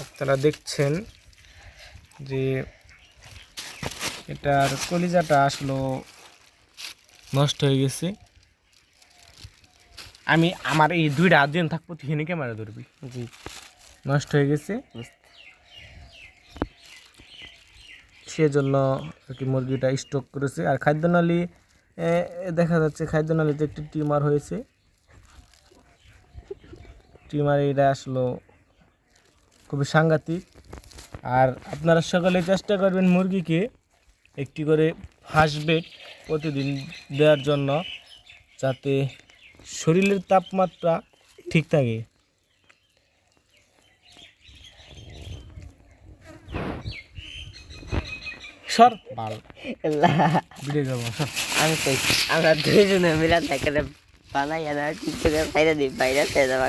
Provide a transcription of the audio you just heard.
আপনারা দেখছেন যে এটার কলিজাটা আসলে নষ্ট হয়ে গেছে। আমি আমার এই দুইটা হাত দিয়ে থাকবো, তুই হেনে ক্যামেরা ধরবি। জি, নষ্ট হয়ে গেছে, সেজন্য আর কি মুরগিটা স্টক করেছে। আর খাদ্যনালী দেখা যাচ্ছে খাদ্যনালীতে একটি টিউমার হয়েছে। টিউমার এটা আসলো খুবই সাংঘাতিক। আর আপনারা সকলে চেষ্টা করবেন মুরগিকে একটি করে ফার্স্ট বেড প্রতিদিন দেওয়ার জন্য, যাতে শরীরের তাপমাত্রা ঠিক থাকে। সর বাল ভিডিও যাবো সর। আমি তো আমরা দুইজনে মিলে থেকে বানাই না ঠিক করে বাইরে দিই, বাইরে খেয়ে যাবো।